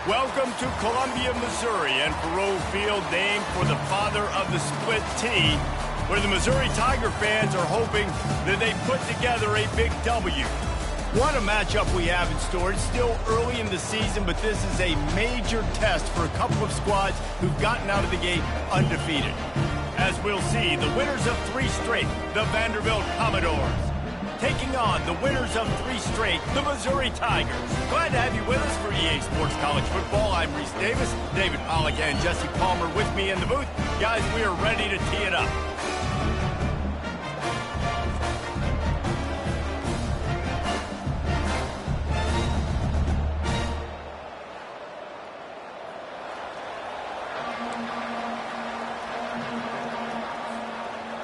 Welcome to Columbia, Missouri, and Perot Field, named for the father of the split T, where the Missouri Tiger fans are hoping that they put together a big W. What a matchup we have in store. It's still early in the season, but this is a major test for a couple of squads who've gotten out of the gate undefeated. As we'll see, the winners of 3 straight, the Vanderbilt Commodores, taking on the winners of 3 straight, the Missouri Tigers. Glad to have you with us for EA Sports College Football. I'm Reese Davis, David Pollack and Jesse Palmer with me in the booth. Guys, we are ready to tee it up.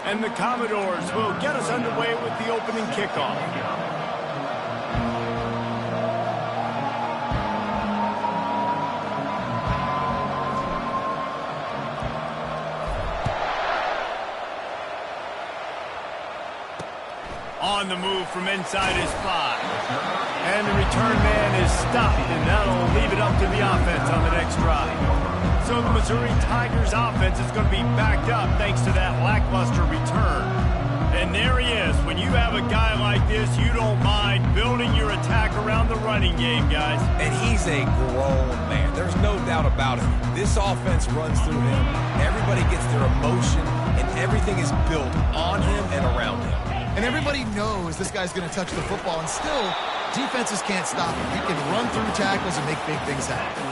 And the Commodores will get us underway with the opening kickoff. On the move from inside his 5. And the return man is stopped, and that'll leave it up to the offense on the next drive. So the Missouri Tigers offense is going to be backed up thanks to that lackluster return. And there he is. When you have a guy like this, you don't mind building your attack around the running game, guys. And he's a grown man. There's no doubt about it. This offense runs through him. Everybody gets their emotion, and everything is built on him and around him. And everybody knows this guy's going to touch the football, and still, defenses can't stop him. He can run through tackles and make big things happen.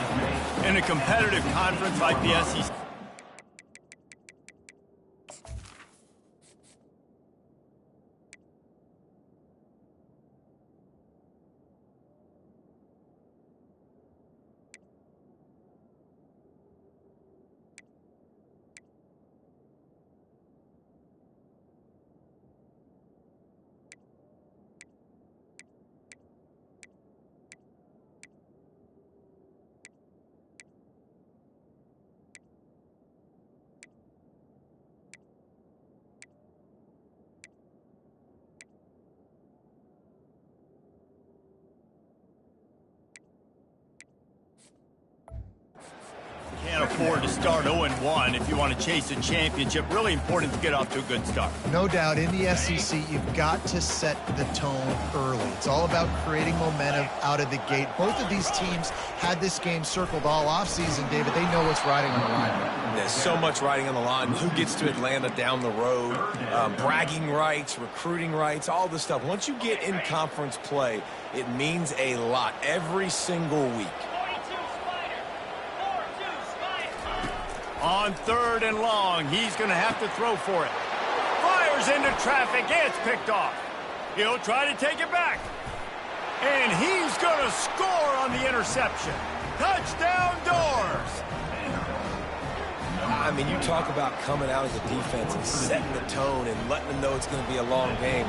In a competitive conference like the SEC. Can't afford to start 0-1 if you want to chase a championship. Really important to get off to a good start. No doubt, in the SEC, you've got to set the tone early. It's all about creating momentum out of the gate. Both of these teams had this game circled all offseason, David. They know what's riding on the line. There's so much riding on the line. Who gets to Atlanta down the road, bragging rights, recruiting rights, all this stuff. Once you get in conference play, it means a lot every single week. On 3rd and long, he's going to have to throw for it. Fires into traffic, it's picked off. He'll try to take it back. And he's going to score on the interception. Touchdown Doors! I mean, you talk about coming out as a defense and setting the tone and letting them know it's going to be a long game.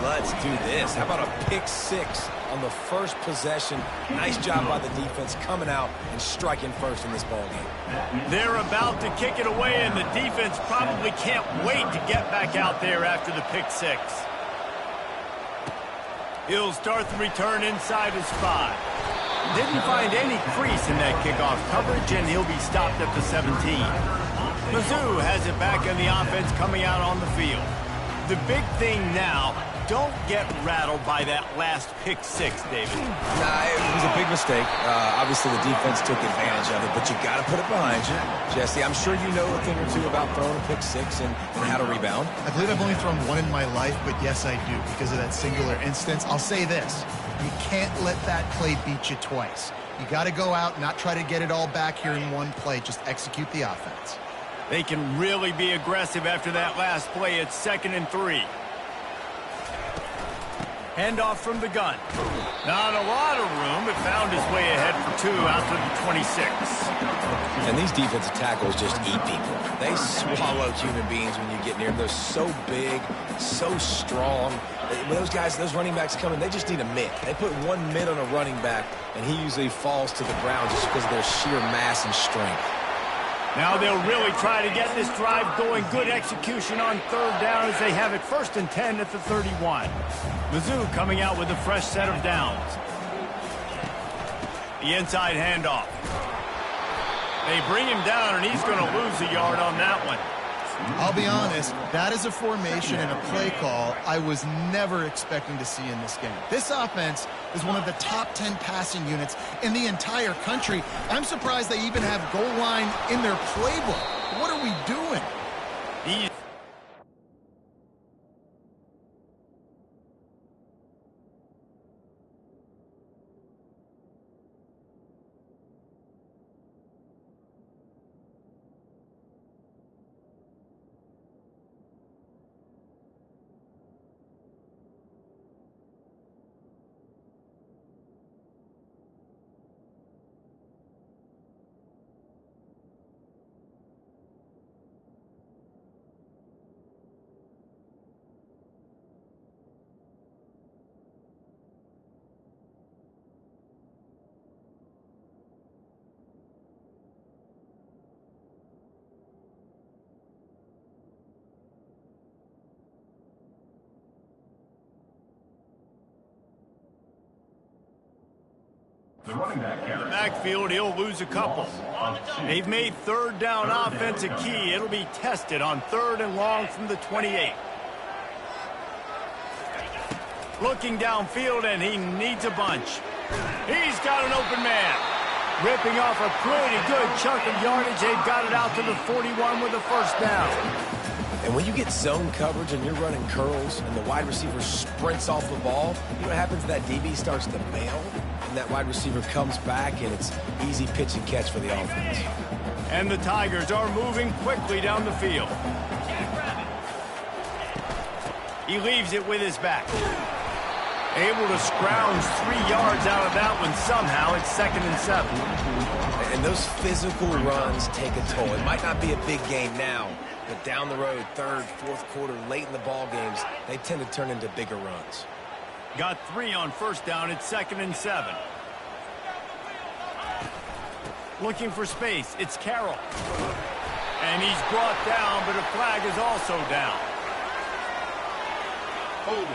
Let's do this. How about a pick 6 on the first possession? Nice job by the defense coming out and striking first in this ball game. They're about to kick it away, and the defense probably can't wait to get back out there after the pick 6. He'll start the return inside his 5. Didn't find any crease in that kickoff coverage, and he'll be stopped at the 17. Mizzou has it back in the offense coming out on the field. The big thing now, don't get rattled by that last pick 6, David. Nah, it was a big mistake. Obviously, the defense took advantage of it, but you got to put it behind you. Jesse, I'm sure you know a thing or two about throwing a pick 6 and how to rebound. I believe I've only thrown one in my life, but yes, I do, because of that singular instance. I'll say this. You can't let that play beat you twice. You got to go out and not try to get it all back here in one play. Just execute the offense. They can really be aggressive after that last play. It's 2nd and 3. Handoff from the gun. Not a lot of room, but found his way ahead for 2 out to the 26. And these defensive tackles just eat people. They swallow human beings when you get near them. They're so big, so strong. When those guys, those running backs come in, they just need a mitt. They put one mitt on a running back, and he usually falls to the ground just because of their sheer mass and strength. Now they'll really try to get this drive going. Good execution on 3rd down as they have it 1st and 10 at the 31. Mizzou coming out with a fresh set of downs. The inside handoff. They bring him down, and he's going to lose a yard on that one. I'll be honest, that is a formation and a play call I was never expecting to see in this game. This offense is one of the top 10 passing units in the entire country. I'm surprised they even have goal line in their playbook. What are we doing? The running back carry. In the backfield, he'll lose a couple. They've made third down offense a key. It'll be tested on 3rd and long from the 28. Looking downfield, and he needs a bunch. He's got an open man. Ripping off a pretty good chunk of yardage. They've got it out to the 41 with a first down. And when you get zone coverage and you're running curls and the wide receiver sprints off the ball, you know what happens? That DB starts to bail, and that wide receiver comes back, and it's easy pitch and catch for the offense. And the Tigers are moving quickly down the field. He leaves it with his back. Able to scrounge 3 yards out of that one somehow. It's 2nd and 7. And those physical runs take a toll. It might not be a big game now, but down the road, 3rd, 4th quarter, late in the ball games, they tend to turn into bigger runs. Got 3 on first down. It's 2nd and 7. Looking for space. It's Carroll. And he's brought down, but a flag is also down. Hold it.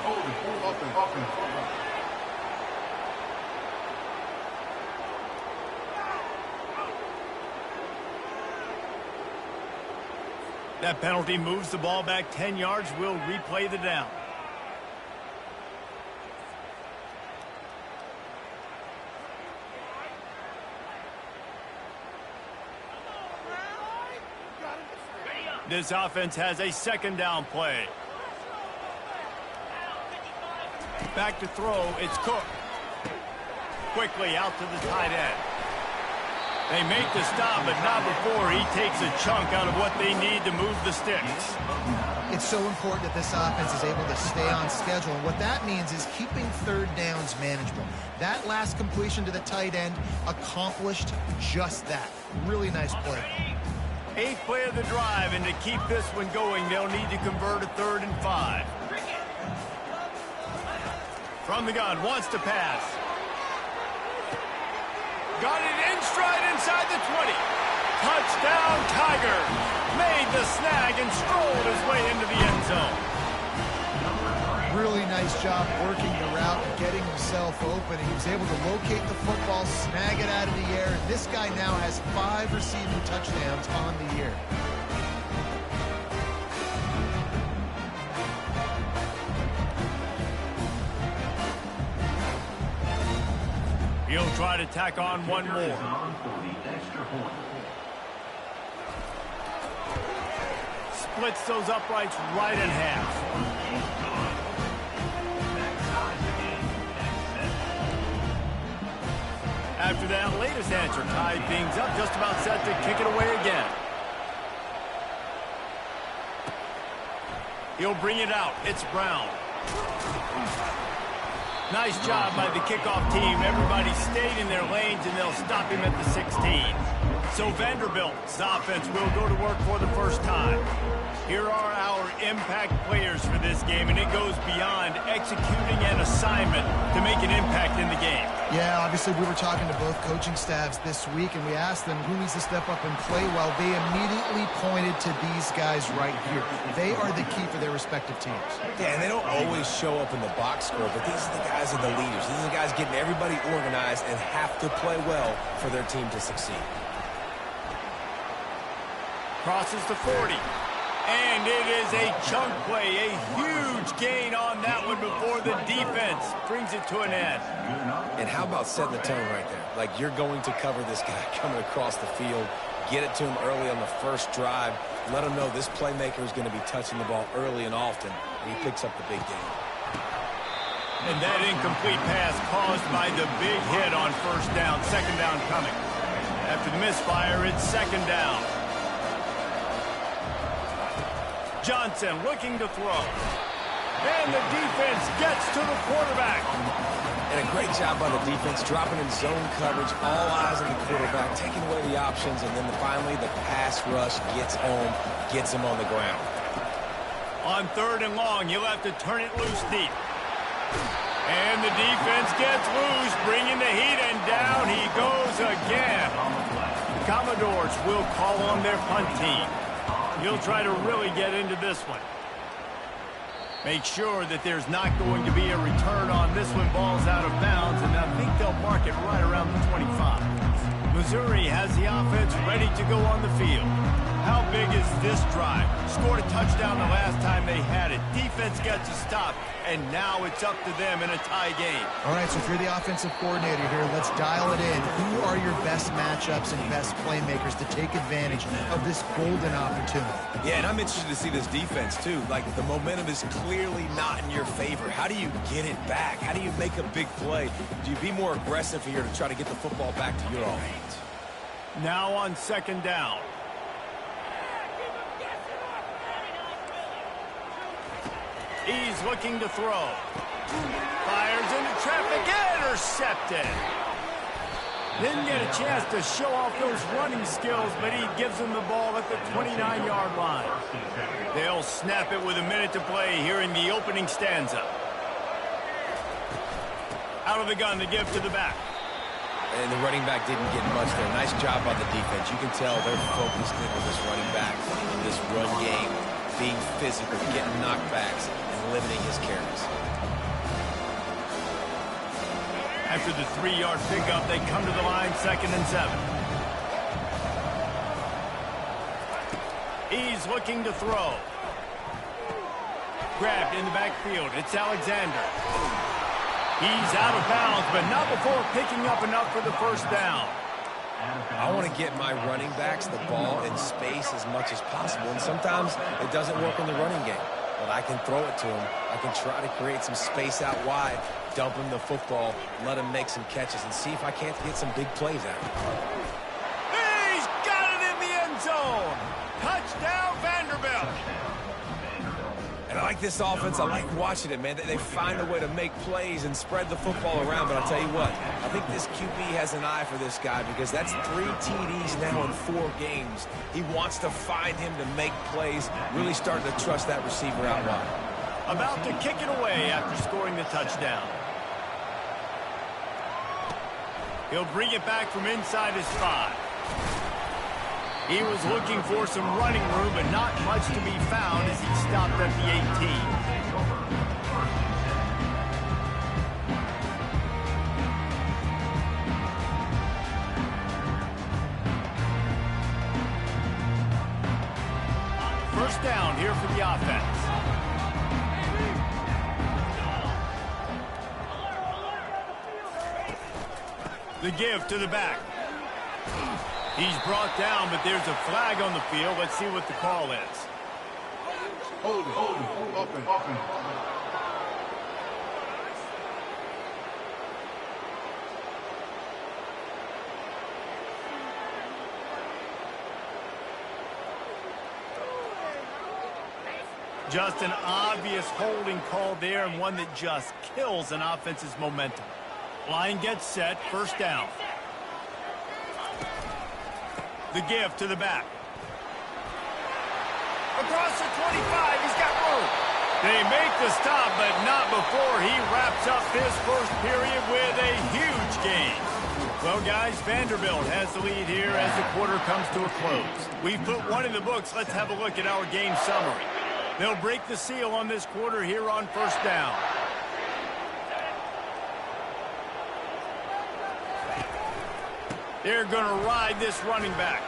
That penalty moves the ball back 10 yards. We'll replay the down. This offense has a 2nd down play. Back to throw. It's Cook. Quickly out to the tight end. They make the stop, but not before he takes a chunk out of what they need to move the sticks. It's so important that this offense is able to stay on schedule. And what that means is keeping 3rd downs manageable. That last completion to the tight end accomplished just that. Really nice play. 8th play of the drive, and to keep this one going, they'll need to convert a 3rd and 5. From the gun, wants to pass. Got it in stride inside the 20. Touchdown, Tiger. Made the snag and strolled his way into the end zone. Really nice job working the route and getting himself open. He was able to locate the football, snag it out of the air. And this guy now has 5 receiving touchdowns on the year. He'll try to tack on one more. Splits those uprights right in half. After that latest answer, tied things up, just about set to kick it away again. He'll bring it out. It's Brown. Nice job by the kickoff team. Everybody stayed in their lanes, and they'll stop him at the 16. So Vanderbilt's offense will go to work for the first time. Here are our impact players for this game, and it goes beyond executing an assignment. to make an impact in the game. Yeah, obviously we were talking to both coaching staffs this week, and we asked them who needs to step up and play well. They immediately pointed to these guys right here. They are the key for their respective teams. Yeah, and they don't always show up in the box score, but these are the guys that are the leaders. These are the guys getting everybody organized and have to play well for their team to succeed. Crosses the 40. And it is a chunk play, a huge gain on that one before the defense brings it to an end. And how about setting the tone right there? Like, you're going to cover this guy coming across the field, get it to him early on the first drive, let him know this playmaker is going to be touching the ball early and often, and he picks up the big game. And that incomplete pass caused by the big hit on first down, second down coming. After the misfire, it's second down. Johnson looking to throw. And the defense gets to the quarterback. And a great job by the defense, dropping in zone coverage, all eyes on the quarterback, taking away the options, and then finally the pass rush gets home, gets him on the ground. On third and long, you'll have to turn it loose deep. And the defense gets loose, bringing the heat, and down he goes again. The Commodores will call on their punt team. He'll try to really get into this one. Make sure that there's not going to be a return on this one. Ball's out of bounds, and I think they'll mark it right around the 25. Missouri has the offense ready to go on the field. How big is this drive? Scored a touchdown the last time they had it. Defense gets a stop, and now it's up to them in a tie game. All right, so if you're the offensive coordinator here, let's dial it in. Who are your best matchups and best playmakers to take advantage of this golden opportunity? Yeah, and I'm interested to see this defense, too. Like, the momentum is clearly not in your favor. How do you get it back? How do you make a big play? Do you be more aggressive here to try to get the football back to your offense? Now on second down. He's looking to throw. Fires into traffic. Intercepted. Didn't get a chance to show off those running skills, but he gives him the ball at the 29-yard line. They'll snap it with a minute to play here in the opening stanza. Out of the gun to give to the back. And the running back didn't get much there. Nice job by the defense. You can tell they're focused in on this running back, in this run game, being physical, getting knockbacks, and limiting his carries. After the 3-yard pickup, they come to the line, 2nd and 7. He's looking to throw. Grabbed in the backfield. It's Alexander. He's out of bounds, but not before picking up enough for the first down. I want to get my running backs the ball in space as much as possible, and sometimes it doesn't work in the running game. But I can throw it to him. I can try to create some space out wide, dump him the football, let him make some catches, and see if I can't get some big plays out of him. He's got it in the end zone. Touchdown, Vanderbilt. And I like this offense. I like watching it, man. They find a way to make plays and spread the football around. But I'll tell you what, I think this QB has an eye for this guy because that's 3 TDs now in 4 games. He wants to find him to make plays, really starting to trust that receiver out wide. About to kick it away after scoring the touchdown. He'll bring it back from inside his 5. He was looking for some running room, but not much to be found as he stopped at the 18. First down here for the offense. The give to the back. He's brought down, but there's a flag on the field. Let's see what the call is. Hold up. Just an obvious holding call there, and one that just kills an offense's momentum. Line gets set, first down. The give to the back. Across the 25, he's got room. They make the stop, but not before he wraps up this first period with a huge gain. Well, guys, Vanderbilt has the lead here as the quarter comes to a close. We've put one in the books. Let's have a look at our game summary. They'll break the seal on this quarter here on first down. They're going to ride this running back.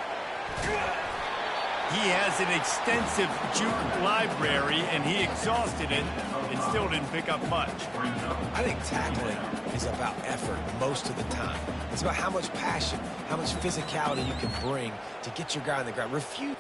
He has an extensive juke library, and he exhausted it and still didn't pick up much. I think tackling is about effort most of the time. It's about how much passion, how much physicality you can bring to get your guy on the ground. Refuse.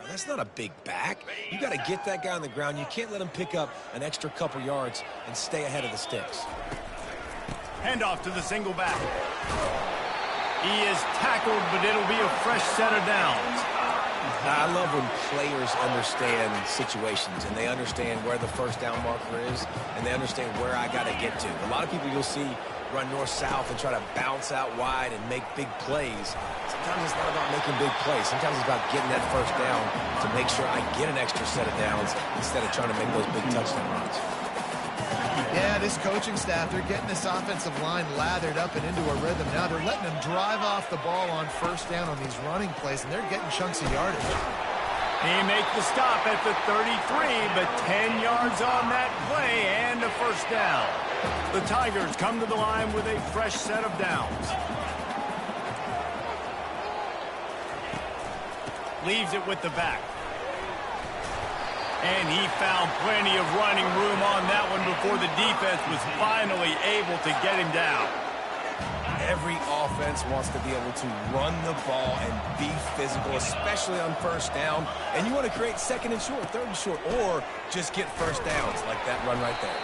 That's not a big back. You got to get that guy on the ground. You can't let him pick up an extra couple yards and stay ahead of the sticks. Handoff to the single back. He is tackled, but it'll be a fresh set of downs. I love when players understand situations and they understand where the first down marker is and they understand where I got to get to. A lot of people you'll see run north-south and try to bounce out wide and make big plays. Sometimes it's not about making big plays. Sometimes it's about getting that first down to make sure I get an extra set of downs instead of trying to make those big touchdown runs. Yeah, this coaching staff, they're getting this offensive line lathered up and into a rhythm. Now they're letting them drive off the ball on first down on these running plays, and they're getting chunks of yardage. He makes the stop at the 33, but 10 yards on that play and a first down. The Tigers come to the line with a fresh set of downs. Leaves it with the back. And he found plenty of running room on that one before the defense was finally able to get him down. Every offense wants to be able to run the ball and be physical, especially on first down. And you want to create second and short, third and short, or just get first downs like that run right there.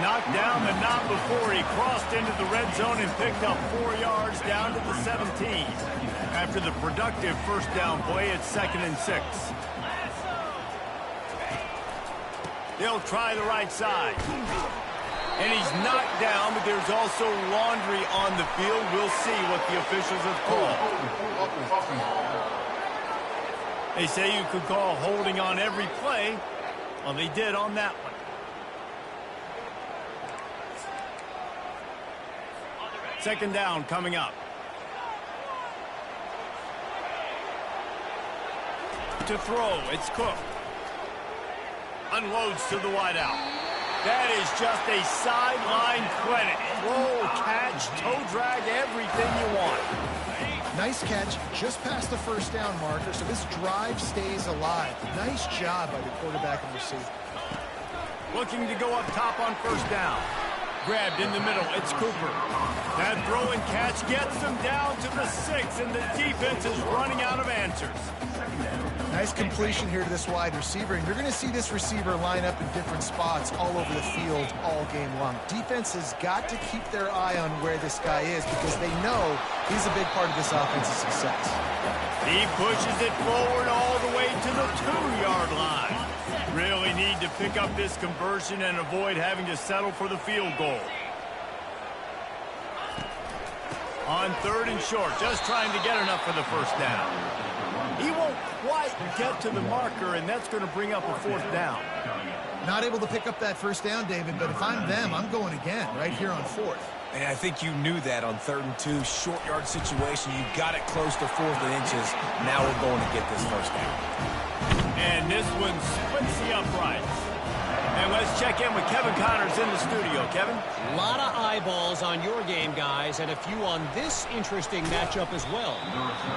Knocked down, but not before he crossed into the red zone and picked up 4 yards down to the 17. After the productive first down play, it's 2nd and 6. They'll try the right side. And he's knocked down, but there's also laundry on the field. We'll see what the officials have called. They say you could call holding on every play. Well, they did on that one. Second down coming up. To throw, it's Cook. Unloads to the wideout. That is just a sideline credit. Roll, catch, toe drag, everything you want. Nice catch, just past the first down marker, so this drive stays alive. Nice job by the quarterback and receiver. Looking to go up top on first down. Grabbed in the middle, it's Cooper. That throw and catch gets them down to the 6, and the defense is running out of answers. Nice completion here to this wide receiver, and you're going to see this receiver line up in different spots all over the field all game long. Defense has got to keep their eye on where this guy is because they know he's a big part of this offense's success. He pushes it forward all the way to the 2-yard line. Really need to pick up this conversion and avoid having to settle for the field goal. On 3rd and short, just trying to get enough for the first down. He won't quite get to the marker, and that's going to bring up a 4th down. Not able to pick up that first down, David, but if I'm them, I'm going again right here on 4th. And I think you knew that on 3rd and 2, short yard situation. You got it close to 4th and inches. Now we're going to get this first down. And this one splits the uprights. And let's check in with Kevin Connors in the studio. Kevin? A lot of eyeballs on your game, guys, and a few on this interesting matchup as well.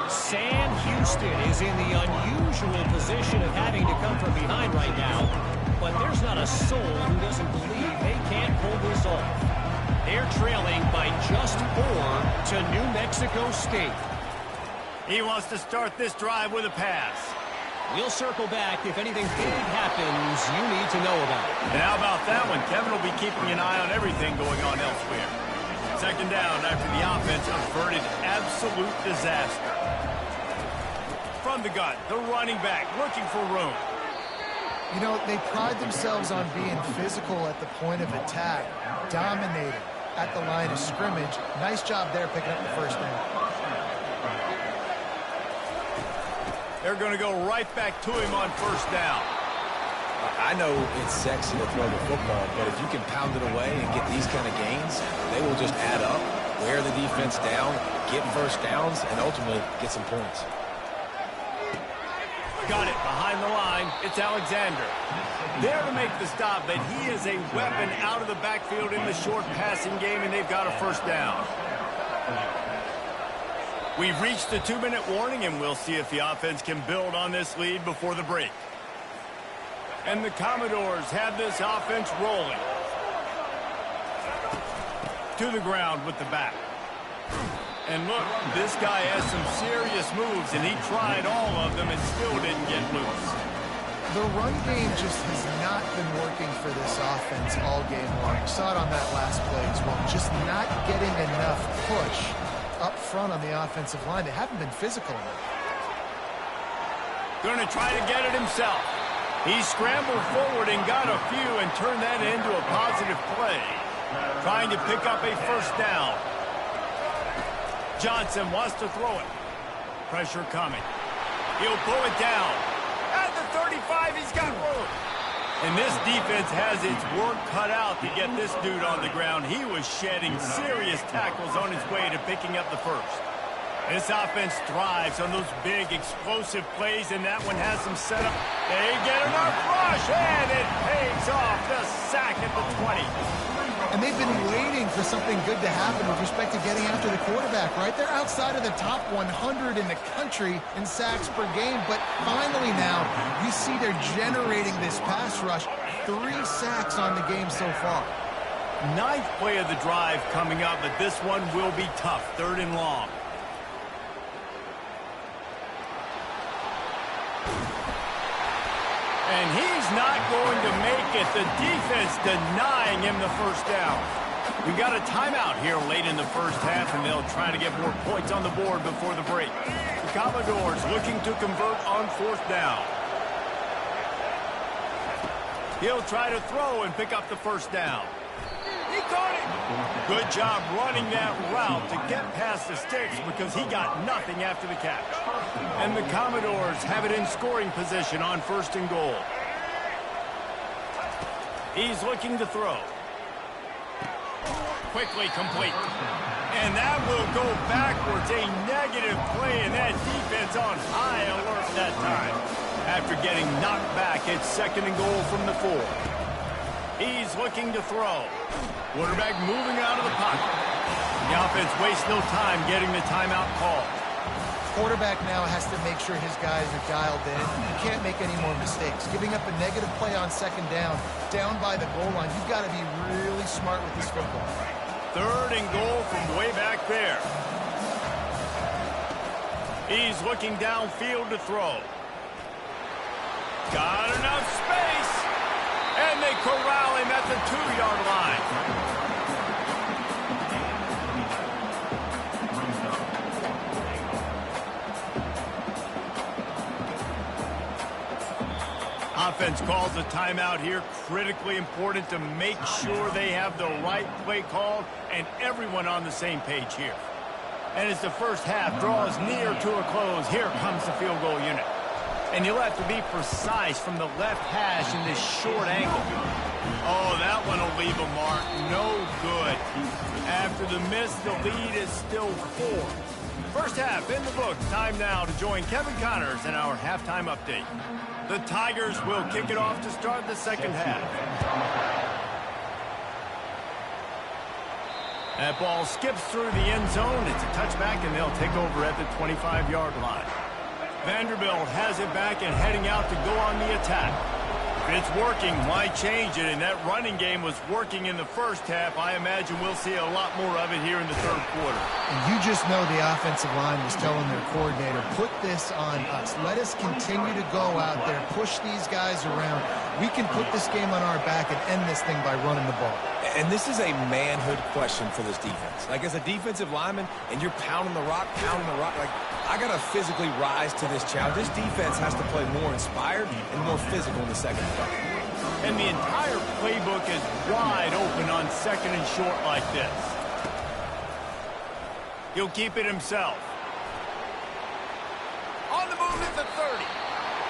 Sam Houston is in the unusual position of having to come from behind right now, but there's not a soul who doesn't believe they can't pull this off. They're trailing by just 4 to New Mexico State. He wants to start this drive with a pass. We'll circle back if anything big happens you need to know about. And how about that one? Kevin will be keeping an eye on everything going on elsewhere. Second down after the offense averted absolute disaster. From the gun, the running back looking for room. You know, they pride themselves on being physical at the point of attack, dominating at the line of scrimmage. Nice job there picking up the first down. They're going to go right back to him on first down. I know it's sexy to throw the football, but if you can pound it away and get these kind of gains, they will just add up, wear the defense down, get first downs, and ultimately get some points. Got it behind the line. It's Alexander. There to make the stop, but he is a weapon out of the backfield in the short passing game, and they've got a first down. We've reached the 2-minute warning, and we'll see if the offense can build on this lead before the break. And the Commodores have this offense rolling. To the ground with the back. And look, this guy has some serious moves, and he tried all of them and still didn't get loose. The run game just has not been working for this offense all game long. You saw it on that last play as well. Just not getting enough push up front on the offensive line. They haven't been physical enough. Going to try to get it himself. He scrambled forward and got a few and turned that into a positive play. Trying to pick up a first down. Johnson wants to throw it. Pressure coming. He'll pull it down. At the 35, he's got room. And this defense has its work cut out to get this dude on the ground. He was shedding serious tackles on his way to picking up the first. This offense thrives on those big, explosive plays, and that one has some setup. They get enough rush, and it pays off. The sack at the 20. And they've been waiting for something good to happen with respect to getting after the quarterback, right? They're outside of the top 100 in the country in sacks per game, but finally now you see they're generating this pass rush. 3 sacks on the game so far. 9th play of the drive coming up, but this one will be tough. 3rd and long. And he's not going to make it. The defense denying him the first down. We got a timeout here late in the first half, and they'll try to get more points on the board before the break. The Commodores looking to convert on 4th down. He'll try to throw and pick up the first down. He caught it. Good job running that route to get past the sticks because he got nothing after the catch. And the Commodores have it in scoring position on 1st and goal. He's looking to throw. Quickly complete. And that will go backwards. A negative play, and that defense on high alert that time. After getting knocked back, it's 2nd and goal from the 4. He's looking to throw. Quarterback moving out of the pocket. The offense wastes no time getting the timeout call. Quarterback now has to make sure his guys are dialed in. You can't make any more mistakes. Giving up a negative play on 2nd down by the goal line, you've got to be really smart with this football. 3rd and goal from way back there. He's looking downfield to throw. Got enough space. And they corral him at the 2-yard line. Offense calls a timeout here. Critically important to make sure they have the right play called and everyone on the same page here. And as the first half draws near to a close, here comes the field goal unit. And you'll have to be precise from the left hash in this short angle. Oh, that one will leave a mark. No good. After the miss, the lead is still 4. First half in the books. Time now to join Kevin Connors in our halftime update. The Tigers will kick it off to start the 2nd half. That ball skips through the end zone. It's a touchback, and they'll take over at the 25-yard line. Vanderbilt has it back and heading out to go on the attack. If it's working, why change it? And that running game was working in the first half. I imagine we'll see a lot more of it here in the 3rd quarter. And you just know the offensive line was telling their coordinator, put this on us. Let us continue to go out there, push these guys around. We can put this game on our back and end this thing by running the ball. And this is a manhood question for this defense. Like, as a defensive lineman, and you're pounding the rock, like, I got to physically rise to this challenge. This defense has to play more inspired and more physical in the second half. And the entire playbook is wide open on 2nd and short like this. He'll keep it himself. On the move at the 30.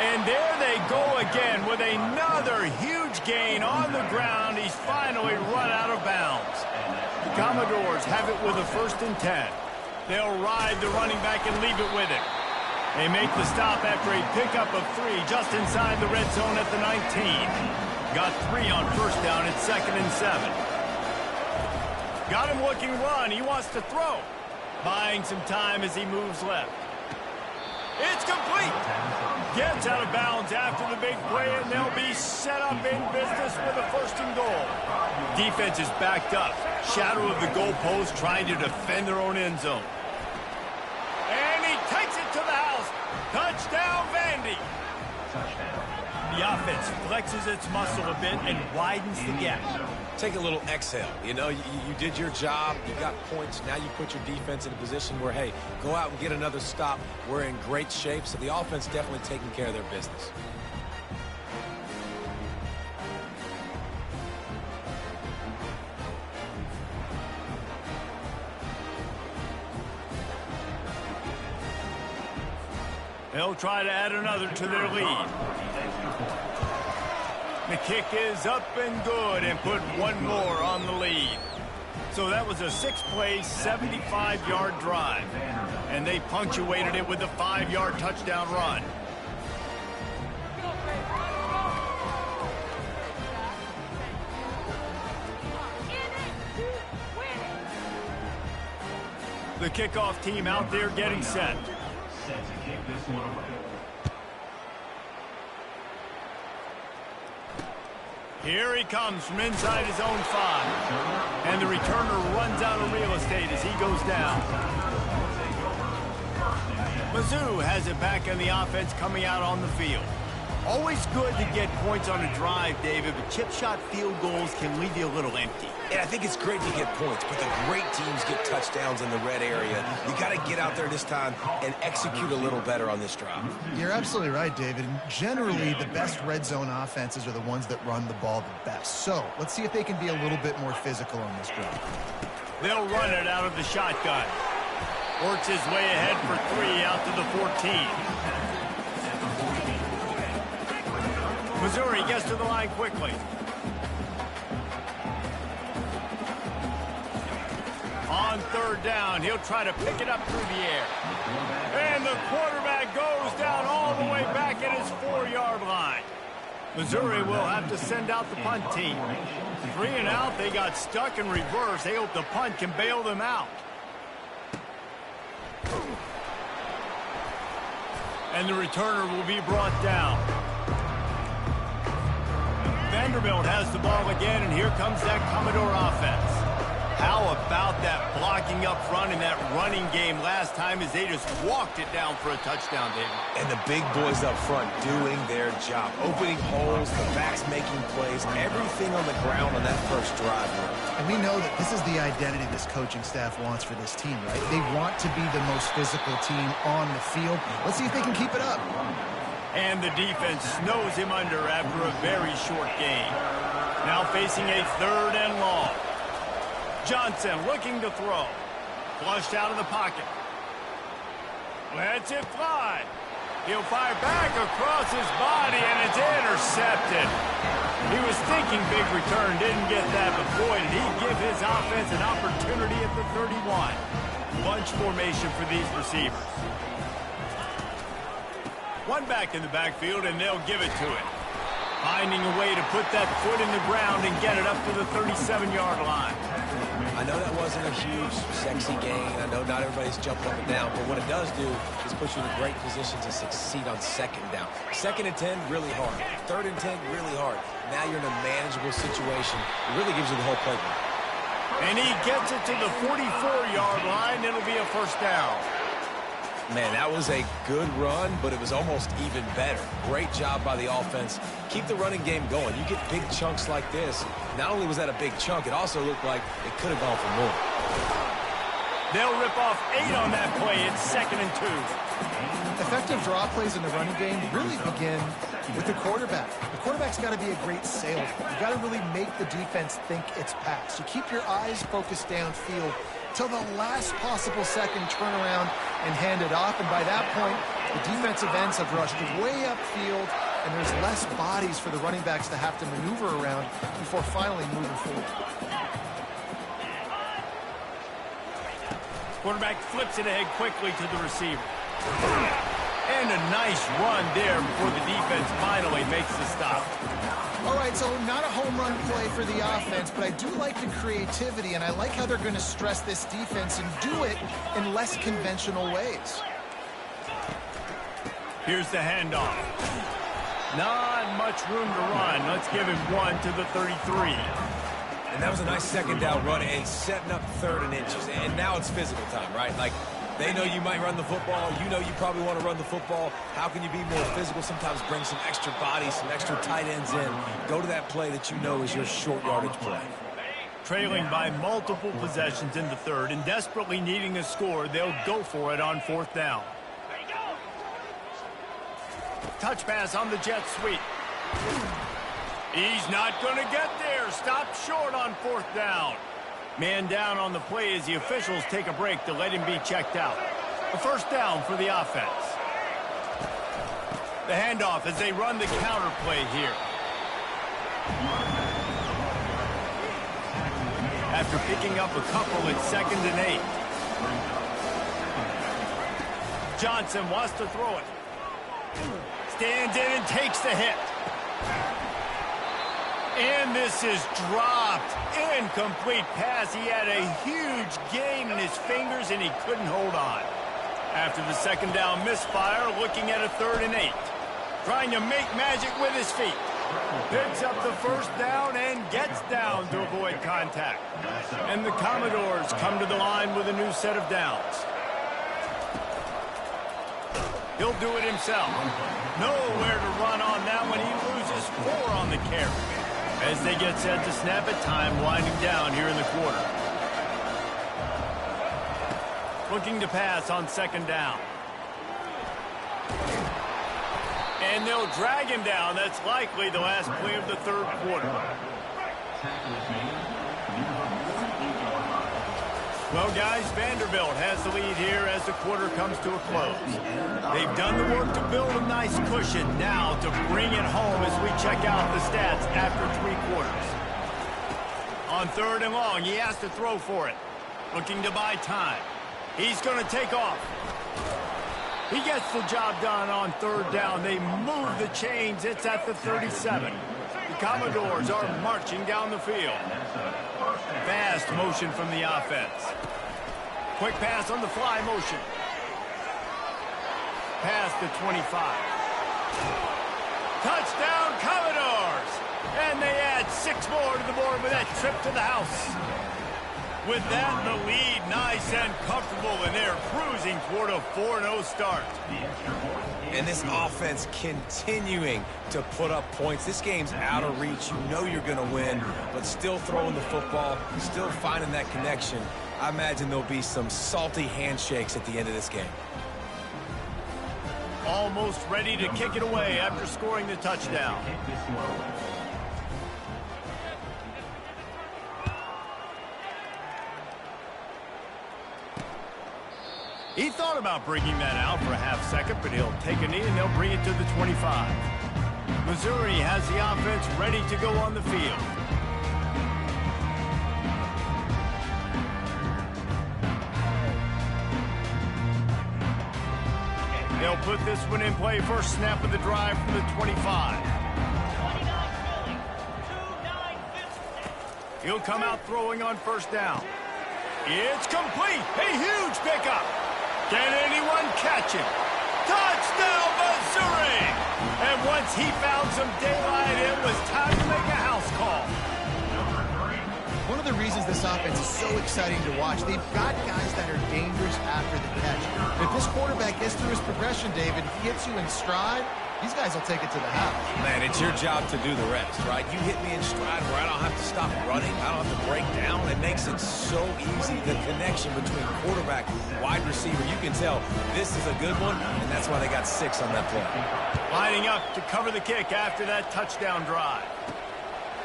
And there they go again with another huge gain on the ground. He's finally run out of bounds. The Commodores have it with a 1st and 10. They'll ride the running back and leave it with him. They make the stop after a pickup of 3 just inside the red zone at the 19. Got 3 on 1st down at 2nd and 7. Got him looking run. He wants to throw. Buying some time as he moves left. It's complete. Gets out of bounds after the big play, and they'll be set up in business with a 1st and goal. Defense is backed up. Shadow of the goalpost trying to defend their own end zone. offense flexes its muscle a bit and widens the gap. Take a little exhale. You know, you did your job. You got points. Now you put your defense in a position where, hey, go out and get another stop. We're in great shape, so the offense definitely taking care of their business. They'll try to add another to their lead. The kick is up and good and put one more on the lead. So that was a 6-play, 75-yard drive. And they punctuated it with a 5-yard touchdown run. The kickoff team out there getting set. Here he comes from inside his own 5. And the returner runs out of real estate as he goes down. Mizzou has it back on the offense coming out on the field. Always good to get points on a drive, David, but chip shot field goals can leave you a little empty. And I think it's great to get points, but the great teams get touchdowns in the red area. You got to get out there this time and execute a little better on this drive. You're absolutely right, David. Generally, the best red zone offenses are the ones that run the ball the best. So let's see if they can be a little bit more physical on this drive. They'll run it out of the shotgun. Works his way ahead for 3 out to the 14. Missouri gets to the line quickly. On 3rd down, he'll try to pick it up through the air. And the quarterback goes down all the way back at his 4-yard line. Missouri will have to send out the punt team. 3 and out, they got stuck in reverse. They hope the punt can bail them out. And the returner will be brought down. Vanderbilt has the ball again, and here comes that Commodore offense. How about that blocking up front in that running game last time as they just walked it down for a touchdown, David? And the big boys up front doing their job. Opening holes, the backs making plays, everything on the ground on that first drive. And we know that this is the identity this coaching staff wants for this team, right? They want to be the most physical team on the field. Let's see if they can keep it up. And the defense snows him under after a very short game. Now facing a 3rd and long. Johnson looking to throw. Flushed out of the pocket. Lets it fly. He'll fire back across his body, and it's intercepted. He was thinking big return, didn't get that, but boy, did he give his offense an opportunity at the 31. Bunch formation for these receivers. One back in the backfield, and they'll give it to him. Finding a way to put that foot in the ground and get it up to the 37-yard line. I know that wasn't a huge, sexy gain. I know not everybody's jumping up and down, but what it does do is put you in a great position to succeed on 2nd down. 2nd and 10, really hard. 3rd and 10, really hard. Now you're in a manageable situation. It really gives you the whole playbook. And he gets it to the 44-yard line. It'll be a 1st down. Man, that was a good run, but it was almost even better. Great job by the offense. Keep the running game going. You get big chunks like this. Not only was that a big chunk, it also looked like it could have gone for more. They'll rip off 8 on that play. It's 2nd and 2. Effective draw plays in the running game really begin with the quarterback. The quarterback's got to be a great salesman. You got to really make the defense think it's pass. You keep your eyes focused downfield till the last possible second, turn around and hand it off. And by that point, the defensive ends have rushed way upfield, and there's less bodies for the running backs to have to maneuver around before finally moving forward. Quarterback flips it ahead quickly to the receiver. And a nice run there before the defense finally makes the stop. All right, so not a home run play for the offense, but I do like the creativity, and I like how they're going to stress this defense and do it in less conventional ways. Here's the handoff. Not much room to run. Let's give him 1 to the 33. And that was a nice 2nd down run and setting up 3rd and inches. And now it's physical time, right? Like, They know you might run the football. You know you probably want to run the football. How can you be more physical? Sometimes bring some extra bodies, some extra tight ends in. Go to that play that you know is your short yardage play. Trailing by multiple possessions in the third and desperately needing a score, they'll go for it on 4th down. Touch pass on the jet sweep. He's not going to get there. Stopped short on 4th down. Man down on the play as the officials take a break to let him be checked out. A 1st down for the offense. The handoff as they run the counter play here. After picking up a couple, it's 2nd and 8. Johnson wants to throw it. Stands in and takes the hit. And this is dropped. Incomplete pass. He had a huge gain in his fingers and he couldn't hold on. After the 2nd down misfire, looking at a 3rd and 8. Trying to make magic with his feet. Picks up the 1st down and gets down to avoid contact. And the Commodores come to the line with a new set of downs. He'll do it himself. Nowhere to run on that one. He loses 4 on the carry. As they get set to snap it, time winding down here in the quarter. Looking to pass on 2nd down. And they'll drag him down. That's likely the last play of the 3rd quarter. Well, guys, Vanderbilt has the lead here as the quarter comes to a close. They've done the work to build a nice cushion. Now to bring it home as we check out the stats after 3 quarters. On 3rd and long, he has to throw for it. Looking to buy time. He's going to take off. He gets the job done on 3rd down. They move the chains. It's at the 37. The Commodores are marching down the field. Fast motion from the offense. Quick pass on the fly motion. Past the 25. Touchdown Commodores! And they add 6 more to the board with that trip to the house. With that, the lead nice and comfortable, and they're cruising toward a 4-0 start. And this offense continuing to put up points. This game's out of reach. You know you're going to win, but still throwing the football, still finding that connection. I imagine there'll be some salty handshakes at the end of this game. Almost ready to kick it away after scoring the touchdown. He thought about bringing that out for a half second, but he'll take a knee and they'll bring it to the 25. Missouri has the offense ready to go on the field. They'll put this one in play. First snap of the drive from the 25. He'll come out throwing on 1st down. It's complete. A huge pickup. Can anyone catch it? Touchdown, Missouri! And once he found some daylight, it was time to make a house call. One of the reasons this offense is so exciting to watch, they've got guys that are dangerous after the catch. If this quarterback gets through his progression, David, he hits you in stride, these guys will take it to the house. Man, it's your job to do the rest, right? You hit me in stride where I don't have to stop running. I don't have to break down. It makes it so easy. The connection between quarterback and wide receiver, you can tell this is a good one, and that's why they got 6 on that play. Lining up to cover the kick after that touchdown drive.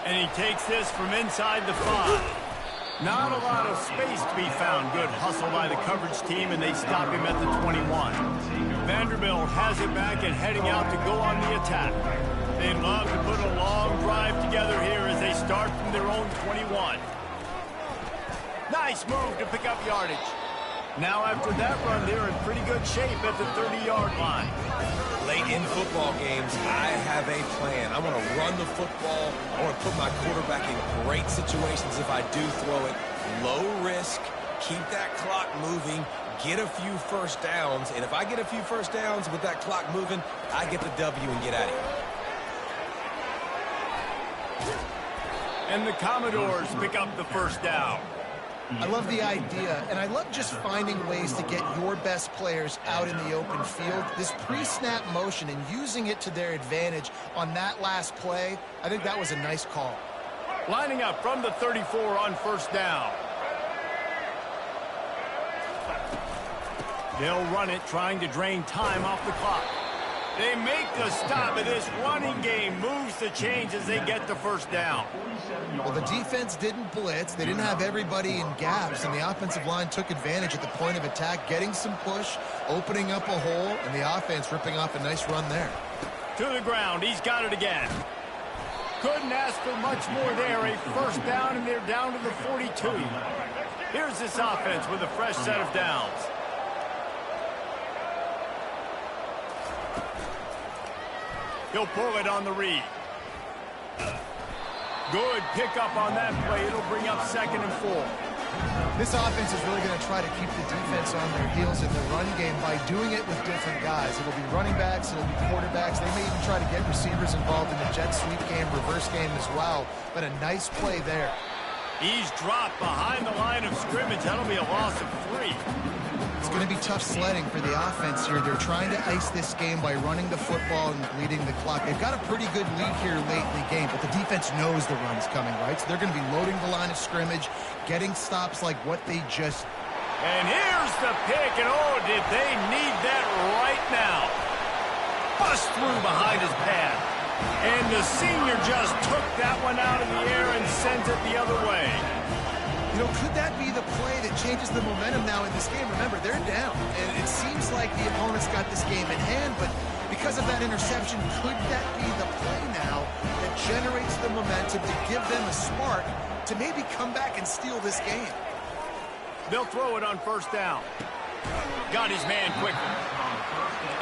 And he takes this from inside the 5. Not a lot of space to be found. Good hustle by the coverage team, and they stop him at the 21. Vanderbilt has it back and heading out to go on the attack. They'd love to put a long drive together here as they start from their own 21. Nice move to pick up yardage. Now after that run, they're in pretty good shape at the 30-yard line. Late in football games, I have a plan. I want to run the football. I want to put my quarterback in great situations if I do throw it. Low risk, keep that clock moving, get a few 1st downs. And if I get a few 1st downs with that clock moving, I get the W and get out of here. And the Commodores pick up the 1st down. I love the idea, and I love just finding ways to get your best players out in the open field. This pre-snap motion and using it to their advantage on that last play, I think that was a nice call. Lining up from the 34 on first down. They'll run it, trying to drain time off the clock. They make the stop, and this running game moves the chains as they get the first down. Well, the defense didn't blitz. They didn't have everybody in gaps, and the offensive line took advantage at the point of attack, getting some push, opening up a hole, and the offense ripping off a nice run there. To the ground. He's got it again. Couldn't ask for much more there. A first down, and they're down to the 42. Here's this offense with a fresh set of downs. He'll pull it on the read. Good pickup on that play. It'll bring up 2nd and 4. This offense is really going to try to keep the defense on their heels in the run game by doing it with different guys. It'll be running backs. It'll be quarterbacks. They may even try to get receivers involved in the jet sweep game, reverse game as well. But a nice play there. He's dropped behind the line of scrimmage. That'll be a loss of 3. It's going to be tough sledding for the offense here. They're trying to ice this game by running the football and bleeding the clock. They've got a pretty good lead here late in the game, but the defense knows the run's coming, right? So they're going to be loading the line of scrimmage, getting stops like what they just... And here's the pick, and oh, did they need that right now. Bust through behind his pad. And the senior just took that one out of the air and sent it the other way. You know, could that be the play that changes the momentum now in this game? Remember, they're down, and it seems like the opponent's got this game in hand, but because of that interception, could that be the play now that generates the momentum to give them a spark to maybe come back and steal this game? They'll throw it on first down. Got his man quickly.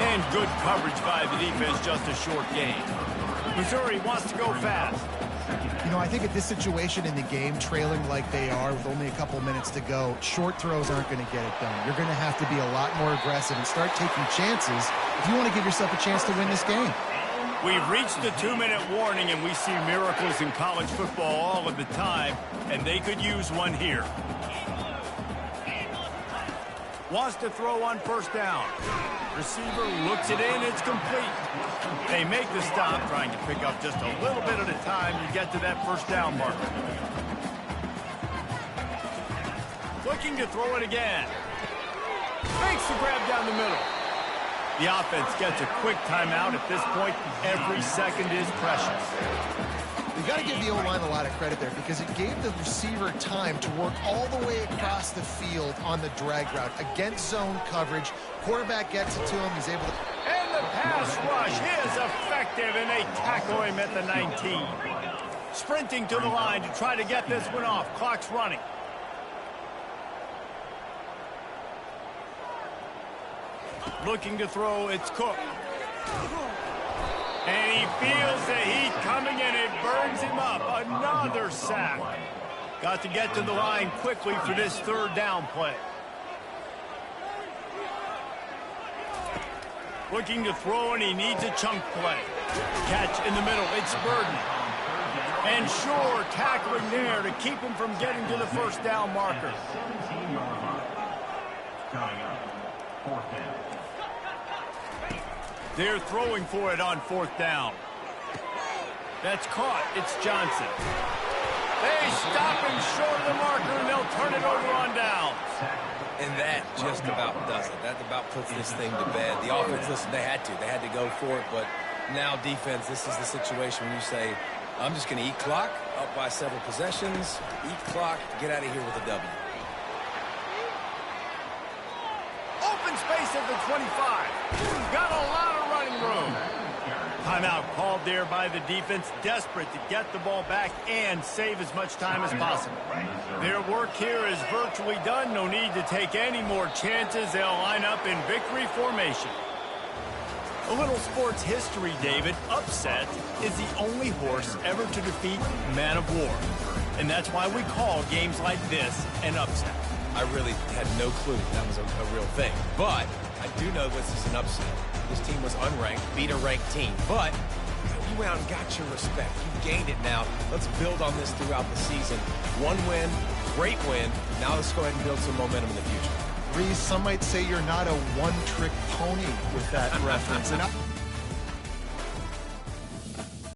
And good coverage by the defense, just a short gain. Missouri wants to go fast. You know, I think at this situation in the game, trailing like they are with only a couple minutes to go, short throws aren't going to get it done. You're going to have to be a lot more aggressive and start taking chances if you want to give yourself a chance to win this game. We've reached the 2-minute warning, and we see miracles in college football all of the time, and they could use one here. Wants to throw on first down. Receiver looks it in. It's complete. They make the stop, trying to pick up just a little bit at a time to get to that first down marker. Looking to throw it again. Makes the grab down the middle. The offense gets a quick timeout. At this point, every second is precious. We've got to give the O-line a lot of credit there because it gave the receiver time to work all the way across the field on the drag route against zone coverage. Quarterback gets it to him. He's able to... And the pass rush is effective, and they tackle him at the 19. Sprinting to the line to try to get this one off. Clock's running. Looking to throw, it's Cook. And he feels the heat coming, and it burns him up. Another sack. Got to get to the line quickly for this third down play. Looking to throw, and he needs a chunk play. Catch in the middle. It's Burden. And Shore tackling there to keep him from getting to the first down marker. They're throwing for it on fourth down. That's caught. It's Johnson. They stop him short of the marker, and they'll turn it over on downs. And that just about does it. That about puts this thing to bed. The offense, listen, they had to go for it, but now defense, this is the situation when you say, I'm just going to eat clock, up by several possessions, eat clock, get out of here with a W. Open space at the 25. Got a lot of running room. Timeout called there by the defense, desperate to get the ball back and save as much time as possible. Their work here is virtually done. No need to take any more chances. They'll line up in victory formation. A little sports history, David. Upset is the only horse ever to defeat Man of War. And that's why we call games like this an upset. I really had no clue that was a real thing. But I do know this is an upset. This team was unranked, beat a ranked team. But you went out and got your respect. You gained it now. Let's build on this throughout the season. One win, great win. Now let's go ahead and build some momentum in the future. Reese, some might say you're not a one-trick pony with that reference. And